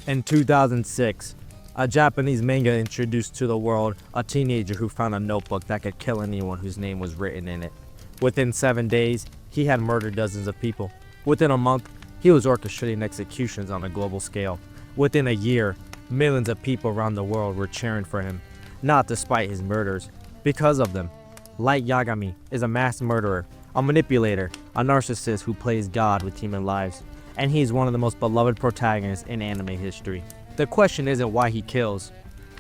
In 2006, a Japanese manga introduced to the world a teenager who found a notebook that could kill anyone whose name was written in it. Within 7 days, he had murdered dozens of people. Within a month, he was orchestrating executions on a global scale. Within a year, millions of people around the world were cheering for him, not despite his murders, because of them. Light Yagami is a mass murderer, a manipulator, a narcissist who plays God with human lives, and he is one of the most beloved protagonists in anime history. The question isn't why he kills.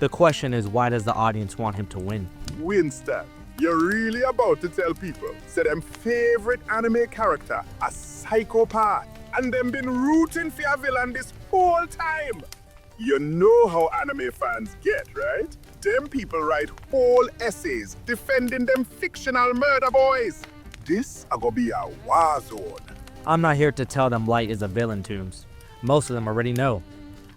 The question is, why does the audience want him to win? Winston, you're really about to tell people, say them favorite anime character a psychopath, and them been rooting for your villain this whole time. You know how anime fans get, right? Them people write whole essays defending them fictional murder boys. This a go be a war zone. I'm not here to tell them Light is a villain, Tombs. Most of them already know.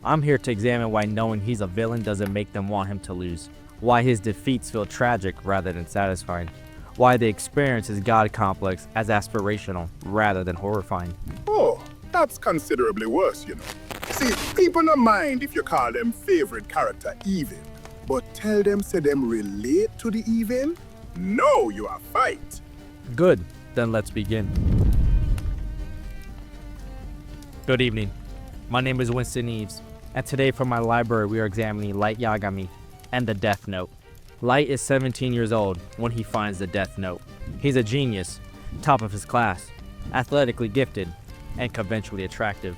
I'm here to examine why knowing he's a villain doesn't make them want him to lose. Why his defeats feel tragic rather than satisfying. Why they experience his God complex as aspirational rather than horrifying. Oh, that's considerably worse, you know. See, people don't mind if you call them favorite character evil, but tell them say them relate to the evil? No, you are fight. Good, then let's begin. Good evening. My name is Winston Eves, and today from my library we are examining Light Yagami and the Death Note. Light is 17 years old when he finds the Death Note. He's a genius, top of his class, athletically gifted, and conventionally attractive.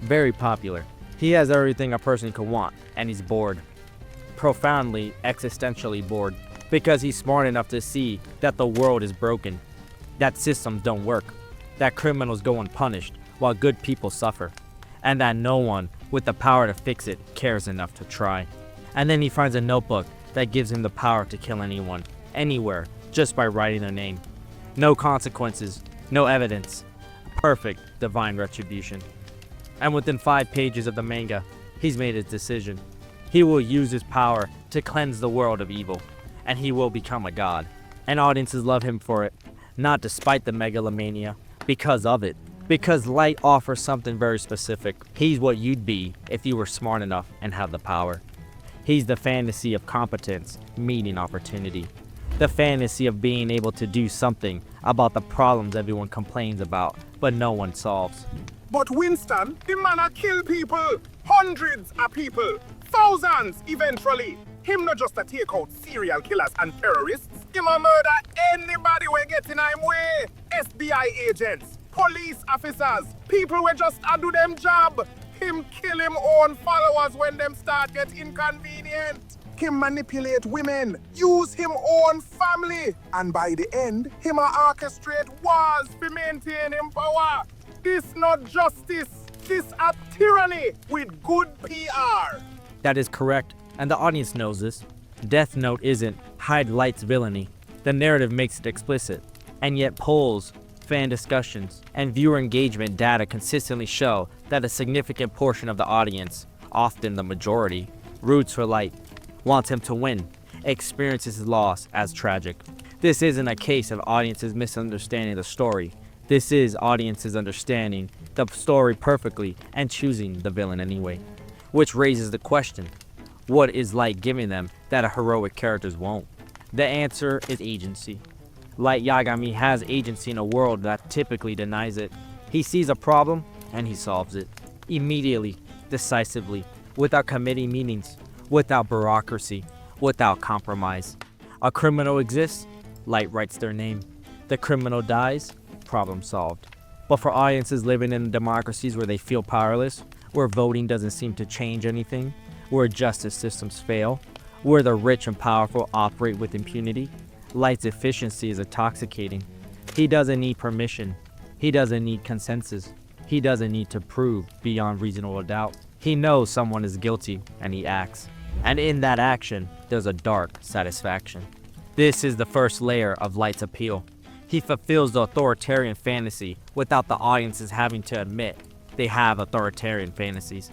Very popular. He has everything a person could want, and he's bored. Profoundly, existentially bored, because he's smart enough to see that the world is broken, that systems don't work, that criminals go unpunished while good people suffer, and that no one with the power to fix it cares enough to try. And then he finds a notebook that gives him the power to kill anyone, anywhere, just by writing their name. No consequences, no evidence. Perfect divine retribution. And within 5 pages of the manga, he's made his decision. He will use his power to cleanse the world of evil, and he will become a god. And audiences love him for it, not despite the megalomania, because of it. Because Light offers something very specific. He's what you'd be if you were smart enough and had the power. He's the fantasy of competence meeting opportunity. The fantasy of being able to do something about the problems everyone complains about, but no one solves. But Winston, the man a kill people. Hundreds of people. Thousands eventually. Him not just a take out serial killers and terrorists. Him a murder anybody we get in him way. FBI agents, police officers, people we just a do them job. Him kill him own followers when them start get inconvenient. Him manipulate women, use him own family, and by the end, him a orchestrate wars to maintain him power. This not justice, this a tyranny with good PR. That is correct, and the audience knows this. Death Note isn't hide Light's villainy. The narrative makes it explicit, and yet polls, fan discussions, and viewer engagement data consistently show that a significant portion of the audience, often the majority, roots for Light, wants him to win, experiences his loss as tragic. This isn't a case of audiences misunderstanding the story. This is audiences understanding the story perfectly and choosing the villain anyway. Which raises the question, what is Light giving them that a heroic characters won't? The answer is agency. Light Yagami has agency in a world that typically denies it. He sees a problem and he solves it. Immediately, decisively, without committee meetings, without bureaucracy, without compromise. A criminal exists, Light writes their name. The criminal dies, problem solved. But for audiences living in democracies where they feel powerless, where voting doesn't seem to change anything, where justice systems fail, where the rich and powerful operate with impunity, Light's efficiency is intoxicating. He doesn't need permission. He doesn't need consensus. He doesn't need to prove beyond reasonable doubt. He knows someone is guilty and he acts. And in that action, there's a dark satisfaction. This is the first layer of Light's appeal. He fulfills the authoritarian fantasy without the audiences having to admit they have authoritarian fantasies.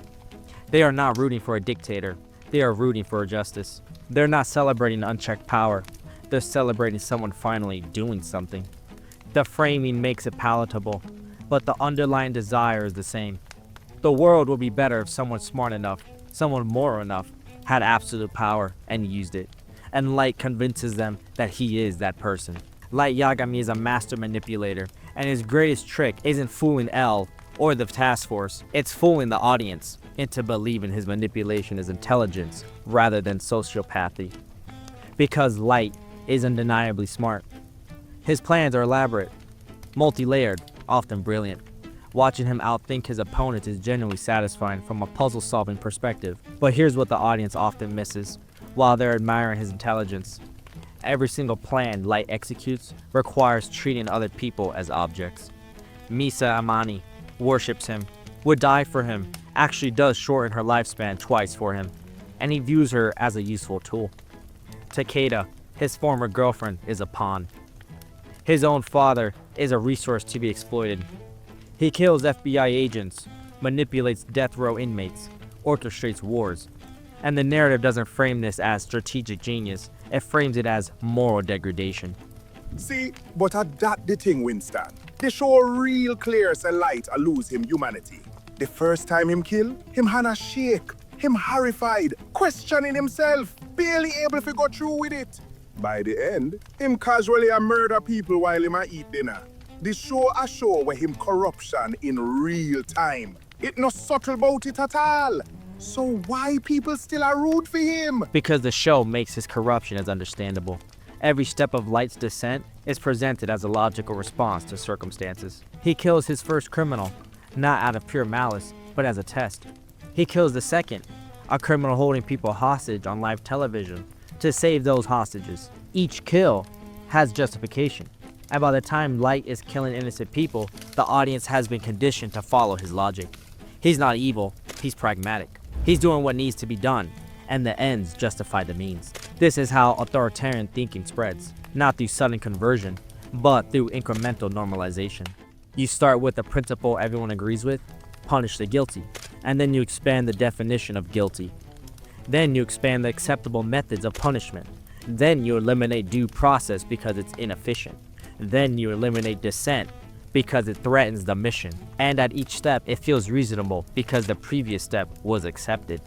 They are not rooting for a dictator. They are rooting for justice. They're not celebrating unchecked power. They're celebrating someone finally doing something. The framing makes it palatable, but the underlying desire is the same. The world would be better if someone smart enough, someone moral enough, had absolute power and used it. And Light convinces them that he is that person. Light Yagami is a master manipulator, and his greatest trick isn't fooling L or the task force, it's fooling the audience into believing his manipulation is intelligence rather than sociopathy. Because Light is undeniably smart. His plans are elaborate, multi-layered, often brilliant. Watching him outthink his opponents is genuinely satisfying from a puzzle-solving perspective. But here's what the audience often misses while they're admiring his intelligence. Every single plan Light executes requires treating other people as objects. Misa Amani worships him, would die for him, actually does shorten her lifespan twice for him, and he views her as a useful tool. Takeda, his former girlfriend, is a pawn. His own father is a resource to be exploited. He kills FBI agents, manipulates death row inmates, orchestrates wars. And the narrative doesn't frame this as strategic genius, it frames it as moral degradation. See, but at that the thing, Winston. They show real clear say Light a lose him humanity. The first time him kill, him hand a shake, him horrified, questioning himself, barely able to go through with it. By the end, him casually a murder people while him a eat dinner. The show a show where him corruption in real time. It no subtle about it at all. So why people still are root for him? Because the show makes his corruption as understandable. Every step of Light's descent is presented as a logical response to circumstances. He kills his first criminal, not out of pure malice, but as a test. He kills the second, a criminal holding people hostage on live television, to save those hostages. Each kill has justification. And by the time Light is killing innocent people, the audience has been conditioned to follow his logic. He's not evil, he's pragmatic. He's doing what needs to be done, and the ends justify the means. This is how authoritarian thinking spreads, not through sudden conversion, but through incremental normalization. You start with a principle everyone agrees with, punish the guilty, and then you expand the definition of guilty. Then you expand the acceptable methods of punishment. Then you eliminate due process because it's inefficient. Then you eliminate dissent because it threatens the mission. And at each step, it feels reasonable because the previous step was accepted.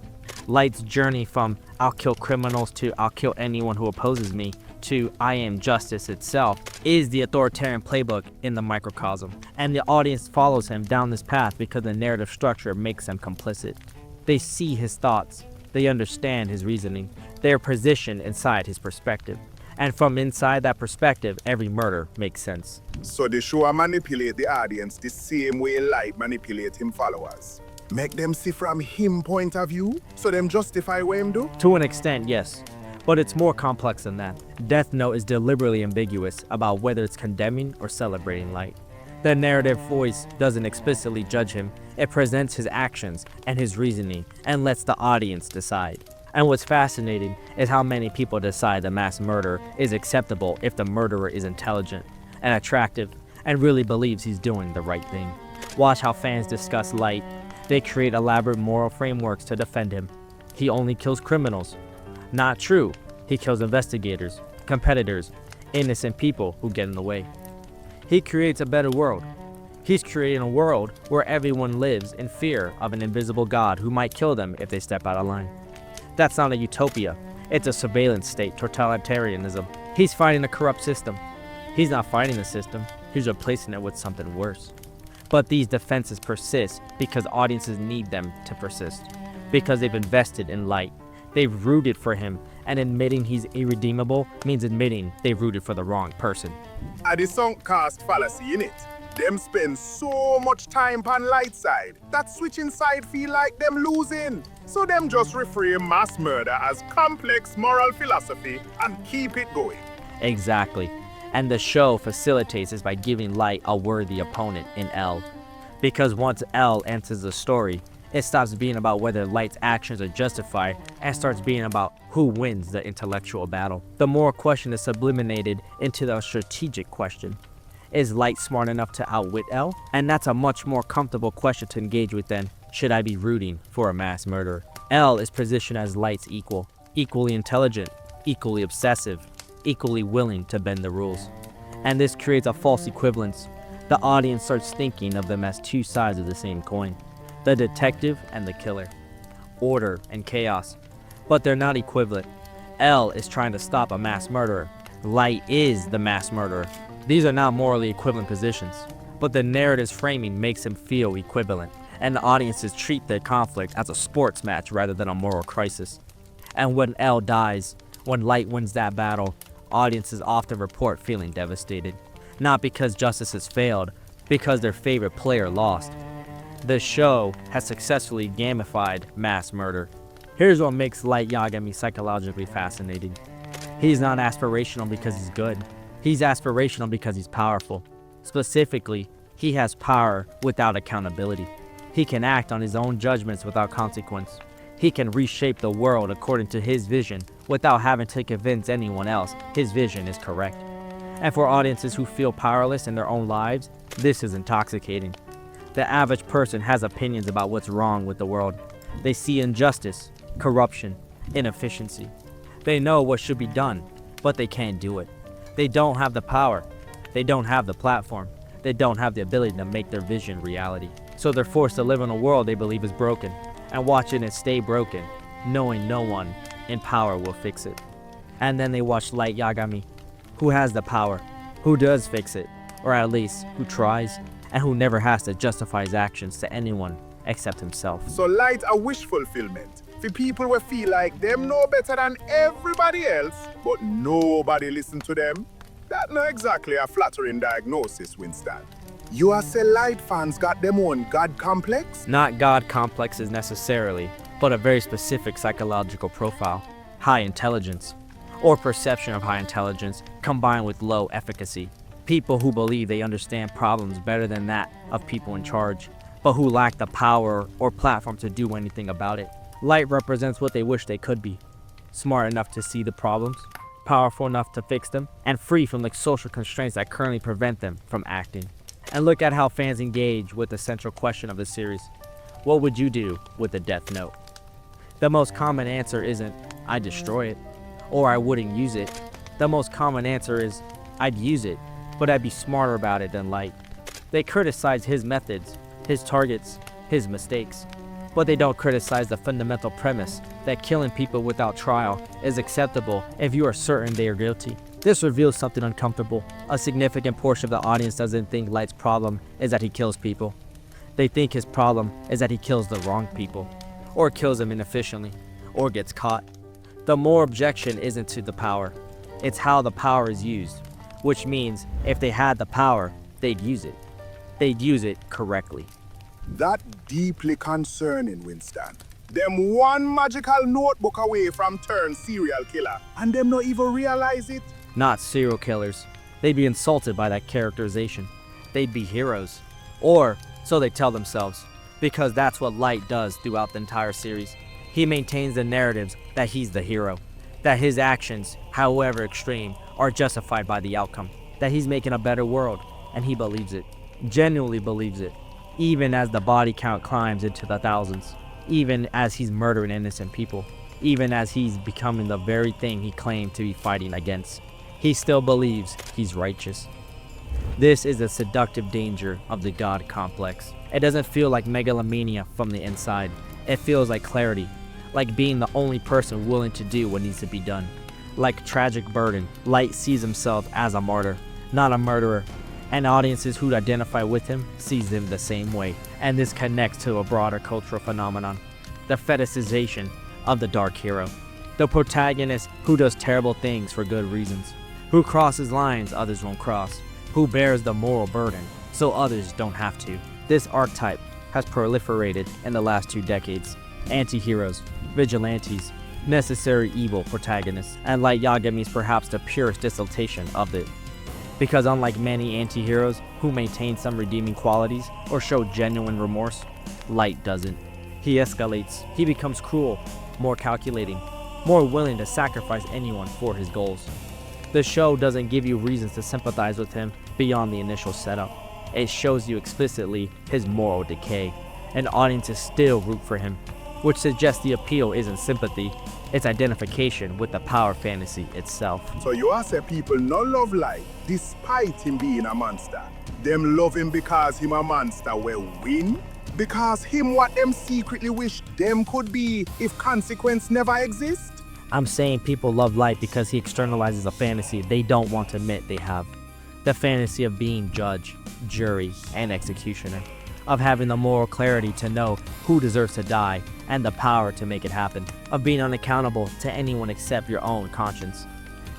Light's journey from "I'll kill criminals" to "I'll kill anyone who opposes me" to "I am justice" itself is the authoritarian playbook in the microcosm. And the audience follows him down this path because the narrative structure makes them complicit. They see his thoughts. They understand his reasoning. They are positioned inside his perspective. And from inside that perspective, every murder makes sense. So the show manipulate the audience the same way Light manipulate him followers. Make them see from him point of view, so them justify what him do? To an extent, yes. But it's more complex than that. Death Note is deliberately ambiguous about whether it's condemning or celebrating Light. The narrative voice doesn't explicitly judge him. It presents his actions and his reasoning and lets the audience decide. And what's fascinating is how many people decide the mass murder is acceptable if the murderer is intelligent and attractive and really believes he's doing the right thing. Watch how fans discuss Light. They create elaborate moral frameworks to defend him. He only kills criminals. Not true. He kills investigators, competitors, innocent people who get in the way. He creates a better world. He's creating a world where everyone lives in fear of an invisible God who might kill them if they step out of line. That's not a utopia. It's a surveillance state, totalitarianism. He's fighting a corrupt system. He's not fighting the system. He's replacing it with something worse. But these defenses persist because audiences need them to persist. Because they've invested in Light. They've rooted for him, and admitting he's irredeemable means admitting they rooted for the wrong person. At the sunk cost fallacy in it. Them spend so much time on Light side that switching side feel like them losing. So them just reframe mass murder as complex moral philosophy and keep it going. Exactly. And the show facilitates this by giving Light a worthy opponent in L. Because once L enters the story, it stops being about whether Light's actions are justified and starts being about who wins the intellectual battle. The moral question is sublimated into the strategic question. Is Light smart enough to outwit L? And that's a much more comfortable question to engage with than, should I be rooting for a mass murderer? L is positioned as Light's equal, equally intelligent, equally obsessive, equally willing to bend the rules. And this creates a false equivalence. The audience starts thinking of them as two sides of the same coin. the detective and the killer, order and chaos. But they're not equivalent. L is trying to stop a mass murderer. Light is the mass murderer. These are not morally equivalent positions, but the narrative's framing makes them feel equivalent, and the audiences treat their conflict as a sports match rather than a moral crisis. And when L dies, when Light wins that battle, audiences often report feeling devastated. Not because justice has failed, because their favorite player lost. The show has successfully gamified mass murder. Here's what makes Light Yagami psychologically fascinating. He's not aspirational because he's good. He's aspirational because he's powerful. Specifically, he has power without accountability. He can act on his own judgments without consequence. He can reshape the world according to his vision without having to convince anyone else his vision is correct. And for audiences who feel powerless in their own lives, this is intoxicating. The average person has opinions about what's wrong with the world. They see injustice, corruption, inefficiency. They know what should be done, but they can't do it. They don't have the power. They don't have the platform. They don't have the ability to make their vision reality. So they're forced to live in a world they believe is broken, and watching it stay broken, knowing no one in power will fix it. And then they watch Light Yagami, who has the power, who does fix it, or at least who tries, and who never has to justify his actions to anyone except himself. So Light a wish fulfillment for people who feel like them know better than everybody else, but nobody listen to them. That's not exactly a flattering diagnosis, Winston. You are say Light fans got them own God complex? Not God complexes necessarily, but a very specific psychological profile. High intelligence, or perception of high intelligence, combined with low efficacy. People who believe they understand problems better than that of people in charge, but who lack the power or platform to do anything about it. Light represents what they wish they could be. Smart enough to see the problems, powerful enough to fix them, and free from the social constraints that currently prevent them from acting. And look at how fans engage with the central question of the series. What would you do with a death note? The most common answer isn't, I'd destroy it, or I wouldn't use it. The most common answer is, I'd use it, but I'd be smarter about it than Light. They criticize his methods, his targets, his mistakes, but they don't criticize the fundamental premise that killing people without trial is acceptable if you are certain they are guilty. This reveals something uncomfortable. A significant portion of the audience doesn't think Light's problem is that he kills people. They think his problem is that he kills the wrong people, or kills them inefficiently, or gets caught. The more objection isn't to the power, it's how the power is used, which means if they had the power, they'd use it. They'd use it correctly. That deeply concerning, Winston. Them one magical notebook away from turn serial killer, and them not even realize it. Not serial killers. They'd be insulted by that characterization. They'd be heroes. Or so they tell themselves, because that's what Light does throughout the entire series. He maintains the narratives that he's the hero, that his actions, however extreme, are justified by the outcome, that he's making a better world, and he believes it, genuinely believes it, even as the body count climbs into the thousands, even as he's murdering innocent people, even as he's becoming the very thing he claimed to be fighting against. He still believes he's righteous. This is the seductive danger of the God complex. It doesn't feel like megalomania from the inside. It feels like clarity, like being the only person willing to do what needs to be done. Like tragic burden, Light sees himself as a martyr, not a murderer, and audiences who identify with him sees him the same way. And this connects to a broader cultural phenomenon, the fetishization of the dark hero, the protagonist who does terrible things for good reasons, who crosses lines others won't cross, who bears the moral burden so others don't have to. This archetype has proliferated in the last 2 decades. Anti-heroes, vigilantes, necessary evil protagonists, and Light Yagami is perhaps the purest distillation of it. Because unlike many anti-heroes who maintain some redeeming qualities or show genuine remorse, Light doesn't. He escalates. He becomes cruel, more calculating, more willing to sacrifice anyone for his goals. The show doesn't give you reasons to sympathize with him beyond the initial setup. It shows you explicitly his moral decay, and audiences still root for him, which suggests the appeal isn't sympathy, it's identification with the power fantasy itself. So you are say people not love Light despite him being a monster. Them love him because him a monster will win? Because him what them secretly wish them could be if consequence never exist? I'm saying people love Light because he externalizes a fantasy they don't want to admit they have. The fantasy of being judge, jury, and executioner. Of having the moral clarity to know who deserves to die and the power to make it happen. Of being unaccountable to anyone except your own conscience.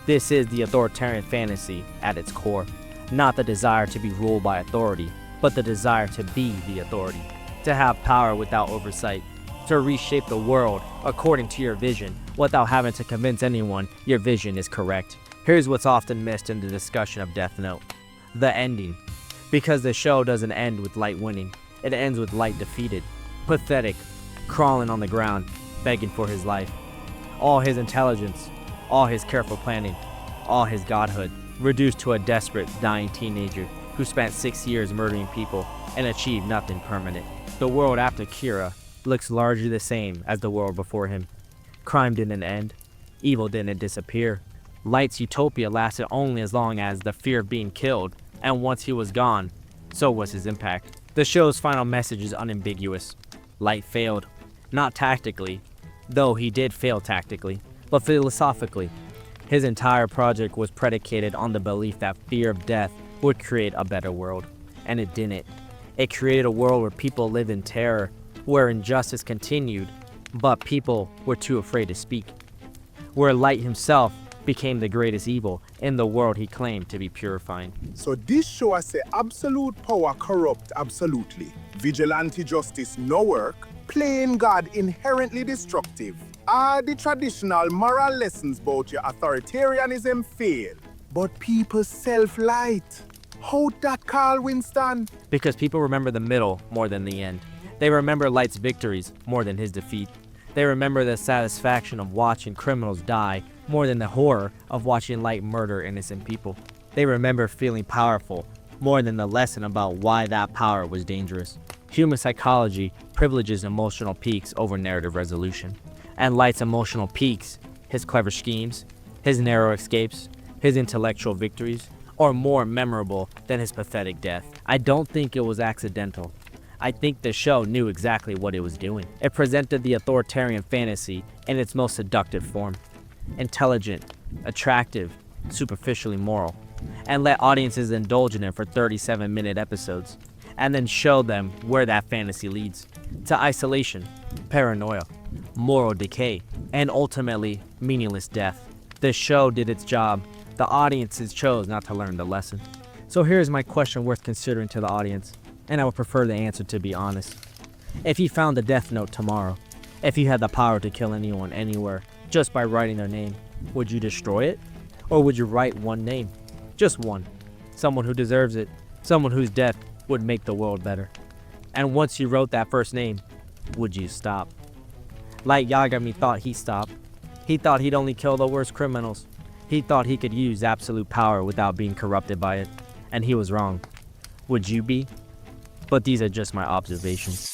This is the authoritarian fantasy at its core. Not the desire to be ruled by authority, but the desire to be the authority. To have power without oversight. To reshape the world according to your vision without having to convince anyone your vision is correct. Here's what's often missed in the discussion of Death Note. The ending. Because the show doesn't end with Light winning. It ends with Light defeated. Pathetic. Crawling on the ground, begging for his life. All his intelligence, all his careful planning, all his godhood, reduced to a desperate, dying teenager who spent 6 years murdering people and achieved nothing permanent. The world after Kira looks largely the same as the world before him. Crime didn't end. Evil didn't disappear. Light's utopia lasted only as long as the fear of being killed, and once he was gone, so was his impact. The show's final message is unambiguous. Light failed. Not tactically, though he did fail tactically, but philosophically. His entire project was predicated on the belief that fear of death would create a better world, and it didn't. It created a world where people live in terror, where injustice continued, but people were too afraid to speak. Where Light himself became the greatest evil in the world he claimed to be purifying. So this show us say absolute power corrupt absolutely. Vigilante justice no work. Playing God inherently destructive. Are the traditional moral lessons about your authoritarianism fail? But people self-light. How that, Carl Winston? Because people remember the middle more than the end. They remember Light's victories more than his defeat. They remember the satisfaction of watching criminals die more than the horror of watching Light murder innocent people. They remember feeling powerful more than the lesson about why that power was dangerous. Human psychology privileges emotional peaks over narrative resolution. And Light's emotional peaks, his clever schemes, his narrow escapes, his intellectual victories, are more memorable than his pathetic death. I don't think it was accidental. I think the show knew exactly what it was doing. It presented the authoritarian fantasy in its most seductive form. Intelligent, attractive, superficially moral. And let audiences indulge in it for 37-minute episodes. And then show them where that fantasy leads. To isolation, paranoia, moral decay, and ultimately meaningless death. The show did its job. The audiences chose not to learn the lesson. So here's my question worth considering to the audience, and I would prefer the answer to be honest. If you found the Death Note tomorrow, if you had the power to kill anyone anywhere just by writing their name, would you destroy it? Or would you write one name? Just one. Someone who deserves it. Someone whose death would make the world better. And once you wrote that first name, would you stop? Light Yagami thought he stopped. He thought he'd only kill the worst criminals. He thought he could use absolute power without being corrupted by it. And he was wrong. Would you be? But these are just my observations.